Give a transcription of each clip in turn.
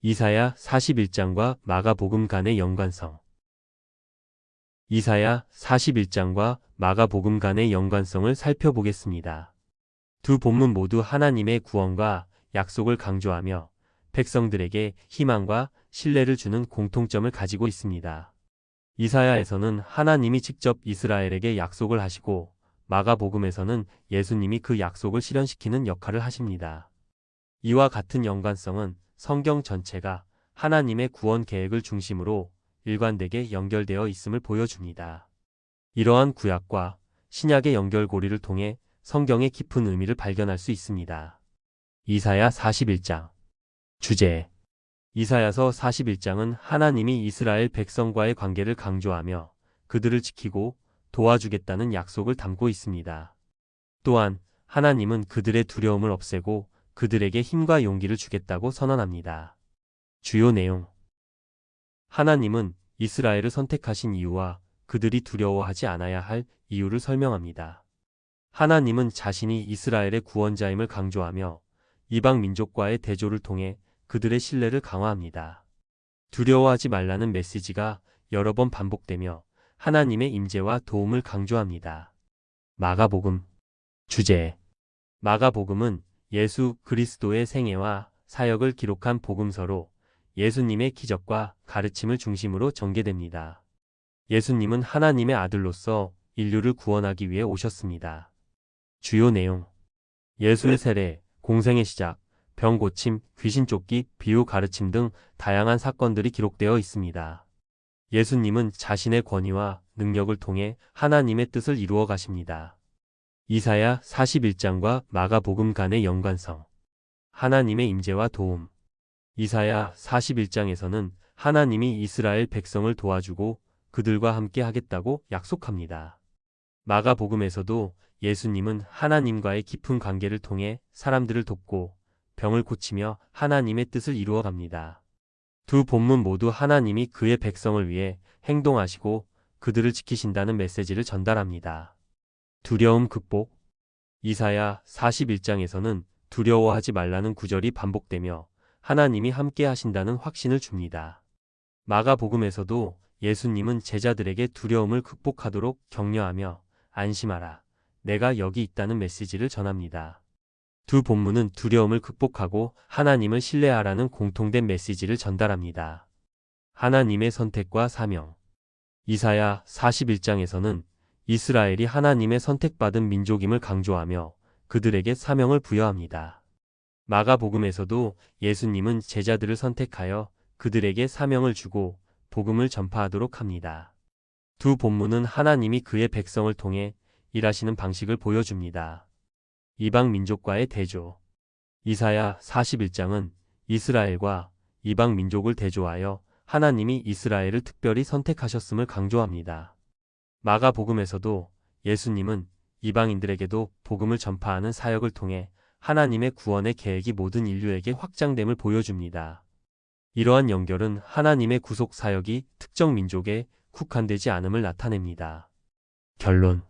이사야 41장과 마가복음 간의 연관성. 이사야 41장과 마가복음 간의 연관성을 살펴보겠습니다. 두 본문 모두 하나님의 구원과 약속을 강조하며 백성들에게 희망과 신뢰를 주는 공통점을 가지고 있습니다. 이사야에서는 하나님이 직접 이스라엘에게 약속을 하시고 마가복음에서는 예수님이 그 약속을 실현시키는 역할을 하십니다. 이와 같은 연관성은 성경 전체가 하나님의 구원 계획을 중심으로 일관되게 연결되어 있음을 보여줍니다. 이러한 구약과 신약의 연결고리를 통해 성경의 깊은 의미를 발견할 수 있습니다. 이사야 41장 주제. 이사야서 41장은 하나님이 이스라엘 백성과의 관계를 강조하며 그들을 지키고 도와주겠다는 약속을 담고 있습니다. 또한 하나님은 그들의 두려움을 없애고 그들에게 힘과 용기를 주겠다고 선언합니다. 주요 내용. 하나님은 이스라엘을 선택하신 이유와 그들이 두려워하지 않아야 할 이유를 설명합니다. 하나님은 자신이 이스라엘의 구원자임을 강조하며 이방 민족과의 대조를 통해 그들의 신뢰를 강화합니다. 두려워하지 말라는 메시지가 여러 번 반복되며 하나님의 임재와 도움을 강조합니다. 마가복음 주제. 마가복음은 예수 그리스도의 생애와 사역을 기록한 복음서로 예수님의 기적과 가르침을 중심으로 전개됩니다. 예수님은 하나님의 아들로서 인류를 구원하기 위해 오셨습니다. 주요 내용. 예수의 세례, 공생의 시작, 병 고침, 귀신 쫓기, 비유 가르침 등 다양한 사건들이 기록되어 있습니다. 예수님은 자신의 권위와 능력을 통해 하나님의 뜻을 이루어 가십니다. 이사야 41장과 마가복음 간의 연관성. 하나님의 임재와 도움. 이사야 41장에서는 하나님이 이스라엘 백성을 도와주고 그들과 함께 하겠다고 약속합니다. 마가복음에서도 예수님은 하나님과의 깊은 관계를 통해 사람들을 돕고 병을 고치며 하나님의 뜻을 이루어 갑니다. 두 본문 모두 하나님이 그의 백성을 위해 행동하시고 그들을 지키신다는 메시지를 전달합니다. 두려움 극복. 이사야 41장에서는 두려워하지 말라는 구절이 반복되며 하나님이 함께 하신다는 확신을 줍니다. 마가복음에서도 예수님은 제자들에게 두려움을 극복하도록 격려하며 안심하라, 내가 여기 있다는 메시지를 전합니다. 두 본문은 두려움을 극복하고 하나님을 신뢰하라는 공통된 메시지를 전달합니다. 하나님의 선택과 사명. 이사야 41장에서는 이스라엘이 하나님의 선택받은 민족임을 강조하며 그들에게 사명을 부여합니다. 마가복음에서도 예수님은 제자들을 선택하여 그들에게 사명을 주고 복음을 전파하도록 합니다. 두 본문은 하나님이 그의 백성을 통해 일하시는 방식을 보여줍니다. 이방 민족과의 대조. 이사야 41장은 이스라엘과 이방 민족을 대조하여 하나님이 이스라엘을 특별히 선택하셨음을 강조합니다. 마가복음에서도 예수님은 이방인들에게도 복음을 전파하는 사역을 통해 하나님의 구원의 계획이 모든 인류에게 확장됨을 보여줍니다. 이러한 연결은 하나님의 구속 사역이 특정 민족에 국한되지 않음을 나타냅니다. 결론.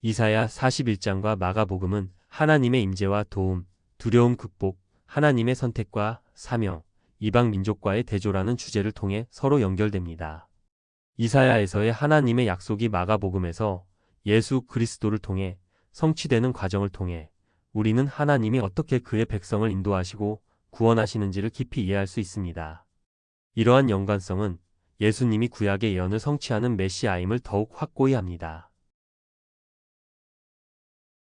이사야 41장과 마가복음은 하나님의 임재와 도움, 두려움 극복, 하나님의 선택과 사명, 이방 민족과의 대조라는 주제를 통해 서로 연결됩니다. 이사야에서의 하나님의 약속이 마가복음에서 예수 그리스도를 통해 성취되는 과정을 통해 우리는 하나님이 어떻게 그의 백성을 인도하시고 구원하시는지를 깊이 이해할 수 있습니다. 이러한 연관성은 예수님이 구약의 예언을 성취하는 메시아임을 더욱 확고히 합니다.